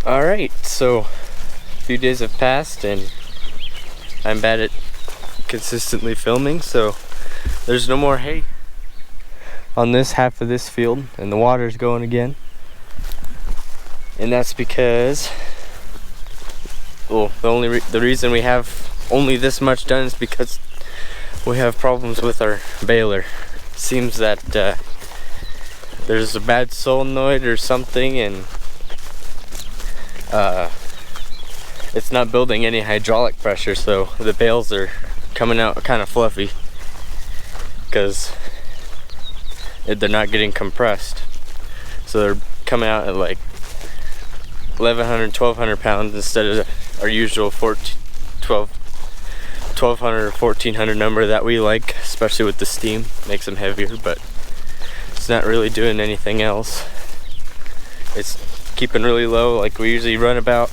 Alright, so a few days have passed and I'm bad at consistently filming, so there's no more hay on this half of this field and the water's going again. And that's because, well, the reason we have only this much done is because we have problems with our baler. It seems that there's a bad solenoid or something, and it's not building any hydraulic pressure, so the bales are coming out kind of fluffy because they're not getting compressed. So they're coming out at like 1,100, 1,200 pounds instead of our usual 1,200 or 1,400 number that we like, especially with the steam. Makes them heavier, but it's not really doing anything else. It's keeping really low. Like, we usually run about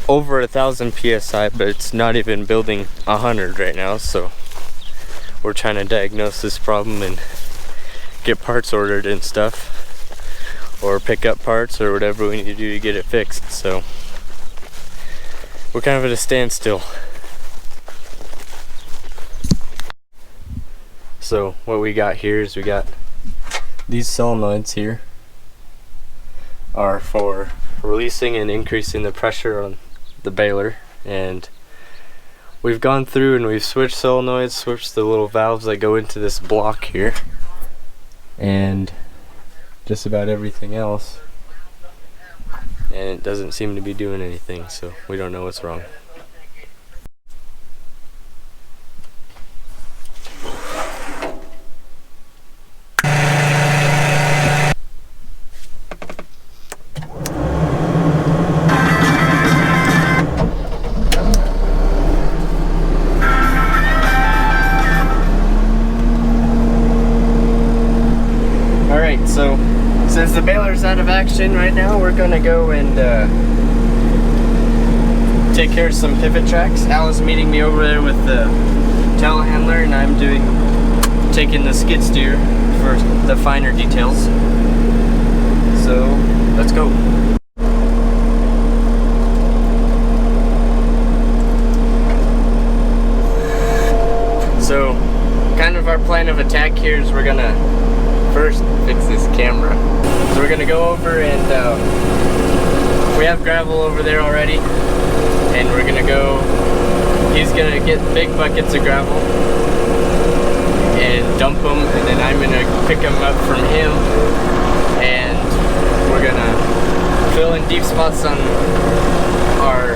over 1,000 psi, but it's not even building 100 right now, so we're trying to diagnose this problem and get parts ordered and stuff, or pick up parts or whatever we need to do to get it fixed. So we're kind of at a standstill. So what we got here is we got these solenoids here are for releasing and increasing the pressure on the baler, and we've gone through and we've switched solenoids, switched the little valves that go into this block here, and just about everything else, and it doesn't seem to be doing anything, so we don't know what's wrong. So since the baler's out of action right now, we're gonna go and take care of some pivot tracks. Al is meeting me over there with the telehandler, and I'm taking the skid steer for the finer details. So let's go. So kind of our plan of attack here is we're gonna first fix this camera. So we're gonna go over and we have gravel over there already, and we're gonna go, he's gonna get big buckets of gravel and dump them, and then I'm gonna pick them up from him, and we're gonna fill in deep spots on our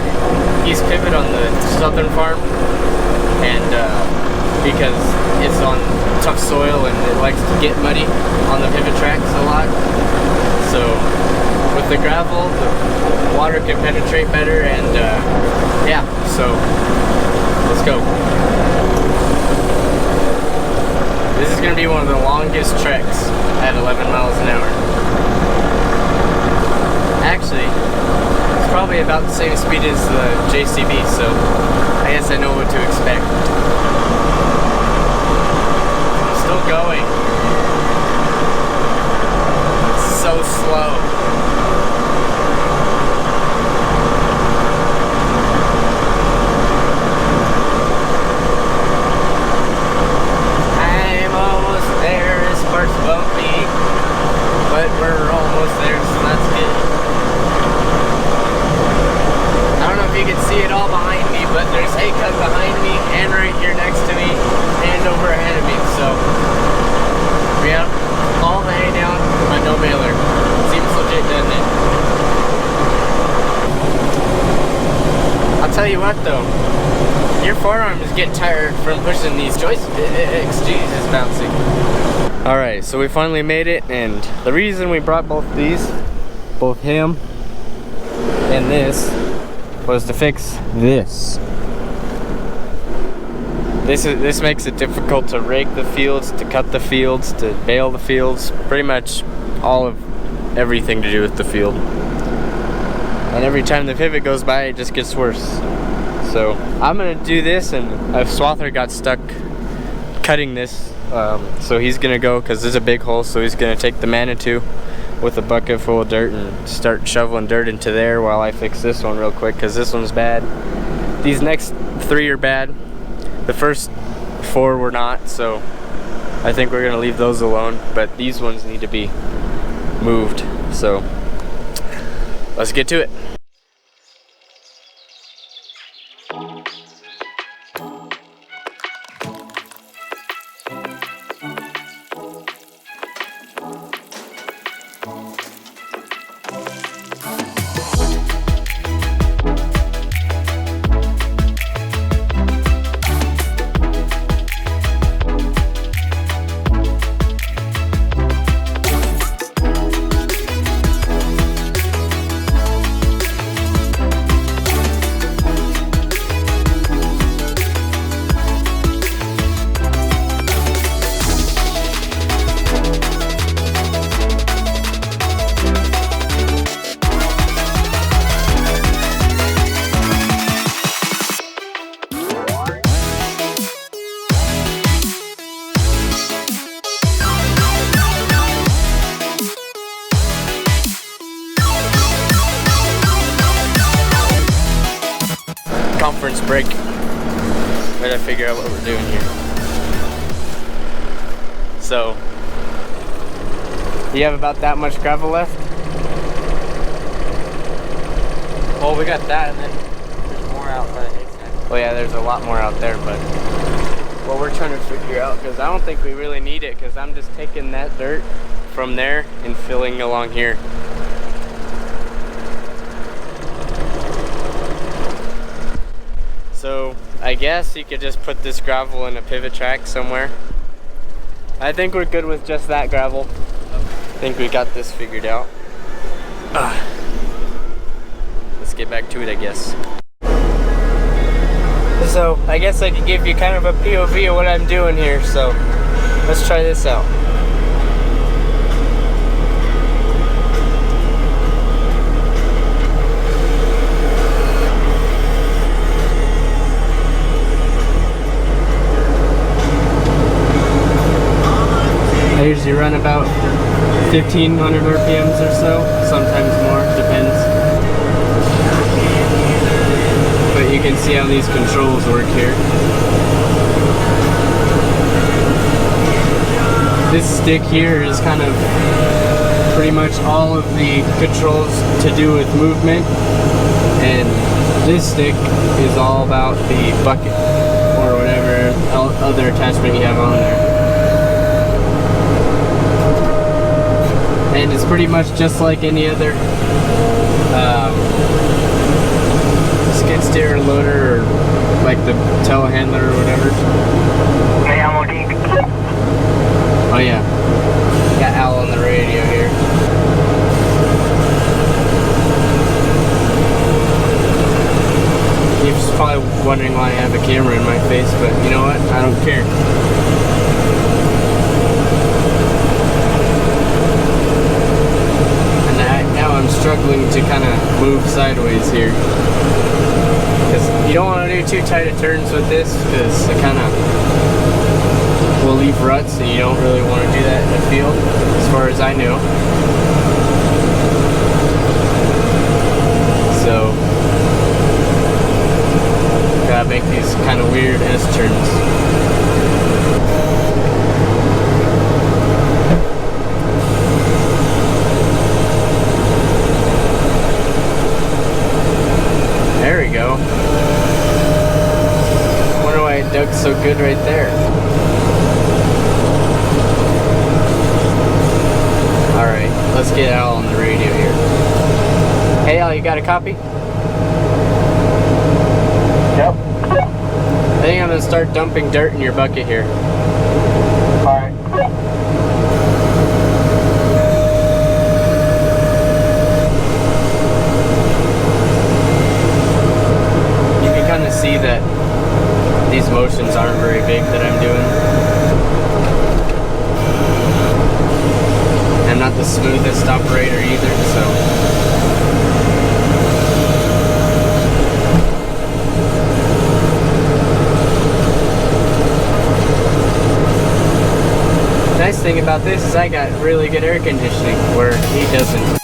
east pivot on the southern farm, and because it's on tough soil and it likes to get muddy on the pivot tracks a lot. So with the gravel, the water can penetrate better, and yeah, so let's go. This is going to be one of the longest treks at 11 miles an hour. Actually, it's probably about the same speed as the JCB, so I guess I know what to expect. Still going. It's so slow. I'm almost there. This part's bumpy, but we're almost there, so that's good. I don't know if you can see it all behind me, but there's hay cut behind me and right here next to me and over ahead of me, so we have all the hay down but no baler. Seems legit, doesn't it? I'll tell you what though, your forearms get tired from pushing these joysticks. Jeez, it's bouncy. Alright, so we finally made it, and the reason we brought both these, both him and this, was to fix this. This makes it difficult to rake the fields, to cut the fields, to bale the fields, pretty much all of everything to do with the field. And every time the pivot goes by, it just gets worse. So I'm gonna do this, and a swather got stuck cutting this, so he's gonna go, because there's a big hole, so he's gonna take the Manitou with a bucket full of dirt and start shoveling dirt into there while I fix this one real quick, because this one's bad. These next 3 are bad. The first 4 were not, so I think we're gonna leave those alone, but these ones need to be moved. So let's get to it. Conference break. Gotta figure out what we're doing here. So, you have about that much gravel left? Well, we got that, and then there's more out by the haystack. Well, yeah, there's a lot more out there, but what we're trying to figure out, because I don't think we really need it, because I'm just taking that dirt from there and filling along here. So I guess you could just put this gravel in a pivot track somewhere. I think we're good with just that gravel. I think we got this figured out. Let's get back to it, I guess. So I guess I could give you kind of a POV of what I'm doing here, so let's try this out. I usually run about 1500 RPMs or so, sometimes more, depends. But you can see how these controls work here. This stick here is kind of pretty much all of the controls to do with movement, and this stick is all about the bucket or whatever other attachment you have on there. And it's pretty much just like any other skid steer loader, or like the telehandler or whatever. Hey, I'm on deep. Oh yeah, got Al on the radio here. You're probably wondering why I have a camera in my face, but you know what? I don't care. I'm struggling to kind of move sideways here, because you don't want to do too tight of turns with this, because it kind of will leave ruts, and you don't really want to do that in the field, as far as I know. So gotta make these kind of weird S-turns. There we go. Wonder why it dug so good right there. Alright, let's get Al on the radio here. Hey Al, you got a copy? Yep. I think I'm gonna start dumping dirt in your bucket here. Alright. See that these motions aren't very big that I'm doing. I'm not the smoothest operator either, so nice thing about this is I got really good air conditioning where he doesn't.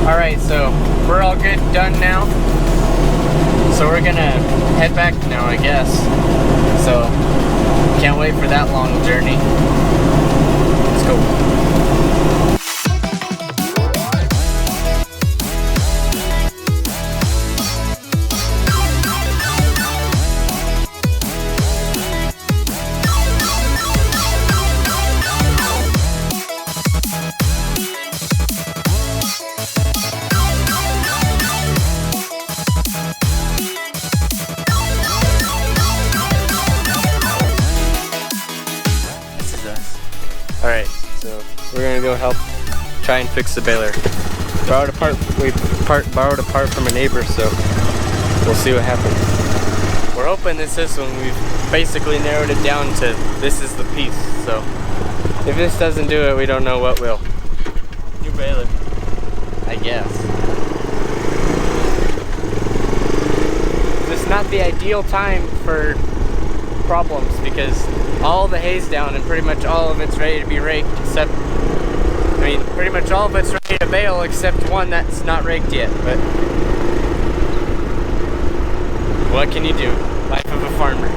Alright, so we're all good, done now. So we're gonna head back now, I guess. So, can't wait for that long journey. Let's go. Alright, so we're gonna go help try and fix the baler. Borrowed a part from a neighbor, so we'll see what happens. We're hoping this one. We've basically narrowed it down to this is the piece, so if this doesn't do it, we don't know what will. New baler, I guess. It's not the ideal time for problems because all the hay's down and pretty much all of it's ready to be raked except, pretty much all of it's ready to bale except one that's not raked yet, but what can you do? Life of a farmer.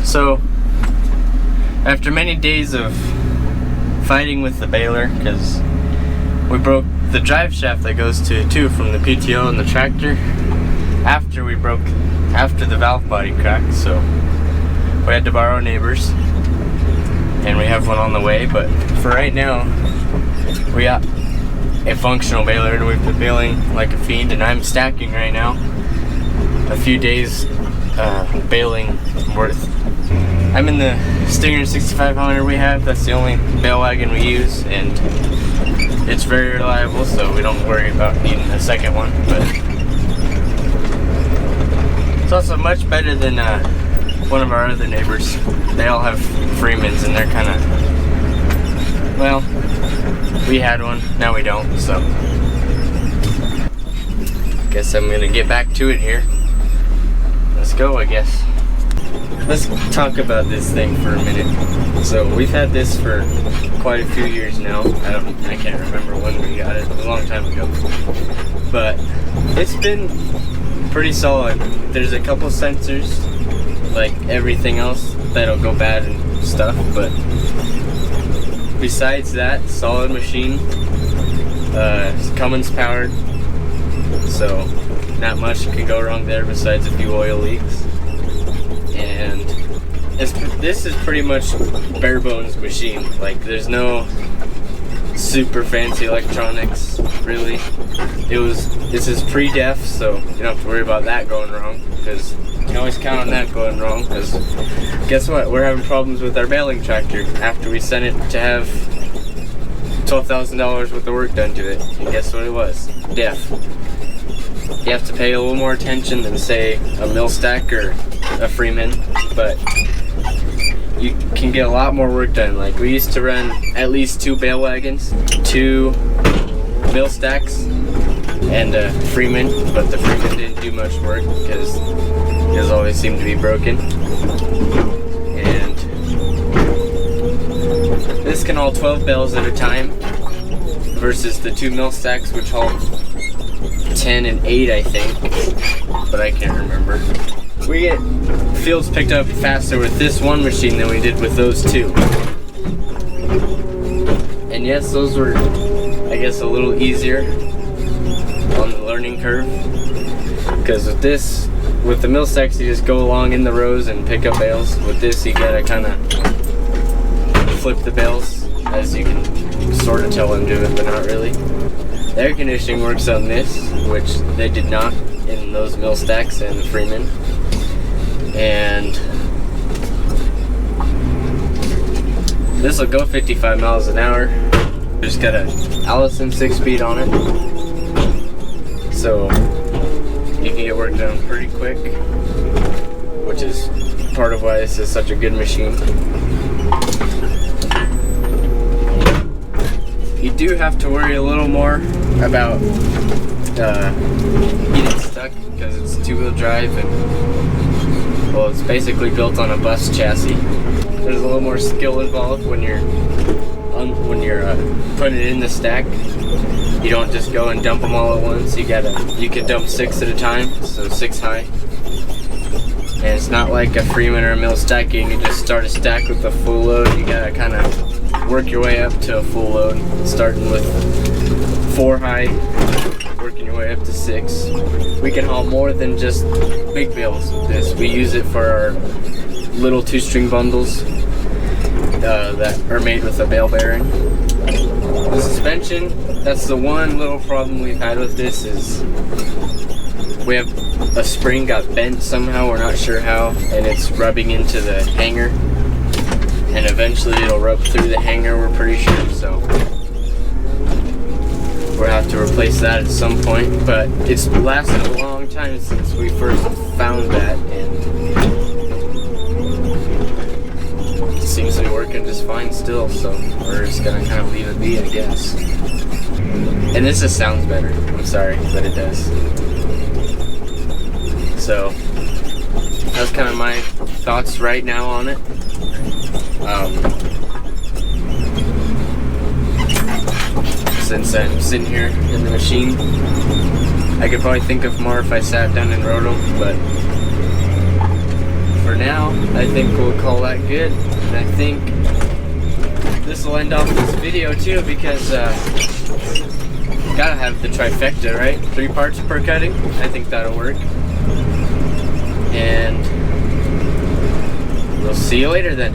So, after many days of fighting with the baler, because we broke the drive shaft that goes to it too from the PTO and the tractor after the valve body cracked, so we had to borrow a neighbor's, and we have one on the way. But for right now, we got a functional baler and we've been baling like a fiend, and I'm stacking right now. a few days baling worth. I'm in the Stinger 6500 we have. That's the only bale wagon we use, and it's very reliable, so we don't worry about needing a second one. But it's also much better than one of our other neighbors. They all have Freemans, and they're kind of, well, we had one, now we don't, so guess I'm gonna get back to it here. Let's go, I guess. Let's talk about this thing for a minute. So we've had this for quite a few years now. I can't remember when we got it. It was a long time ago. But it's been pretty solid. There's a couple sensors, like everything else, that'll go bad and stuff. But besides that, solid machine. It's Cummins powered, so not much can go wrong there besides a few oil leaks. And this is pretty much bare bones machine. Like, there's no super fancy electronics, really. This is pre-def, so you don't have to worry about that going wrong, because you can always count on that going wrong, because guess what? We're having problems with our baling tractor after we sent it to have $12,000 worth of work done to it. And guess what it was? Def. You have to pay a little more attention than, say, a mill stack or a Freeman, but you can get a lot more work done. Like, we used to run at least 2 bale wagons, 2 mill stacks, and a Freeman, but the Freeman didn't do much work because it always seemed to be broken. And this can haul 12 bales at a time versus the 2 mill stacks, which haul 10 and 8, I think, but I can't remember. We get fields picked up faster with this one machine than we did with those 2. And yes, those were, I guess, a little easier on the learning curve, because with the mill stacks, you just go along in the rows and pick up bales. With this, you gotta kind of flip the bales, as you can sort of tell them do it, but not really. The air conditioning works on this, which they did not in those mill stacks and the Freeman. And this will go 55 miles an hour. Just got a Allison 6-speed on it, so you can get work done pretty quick, which is part of why this is such a good machine. You do have to worry a little more about getting stuck, because it's 2-wheel drive, and well, it's basically built on a bus chassis. There's a little more skill involved when you're putting it in the stack. You don't just go and dump them all at once. You can dump 6 at a time, so 6 high. And it's not like a Freeman or a mill stack. You can just start a stack with a full load. You gotta kind of work your way up to a full load, starting with 4 high, working your way up to 6. We can haul more than just big bales with this. We use it for our little 2-string bundles that are made with a bale bearing. The suspension, that's the one little problem we've had with this, is we have a spring got bent somehow, we're not sure how, and it's rubbing into the hanger, and eventually it'll rub through the hanger, we're pretty sure, so we'll have to replace that at some point. But it's lasted a long time since we first found that, and it seems to be working just fine still, so we're just gonna kind of leave it be, I guess. And this just sounds better, I'm sorry, but it does. So that's kind of my thoughts right now on it. Since I'm sitting here in the machine, I could probably think of more if I sat down and rode them, but for now, I think we'll call that good. And I think this will end off this video too, because gotta have the trifecta, right? 3 parts per cutting. I think that'll work. And we'll see you later then.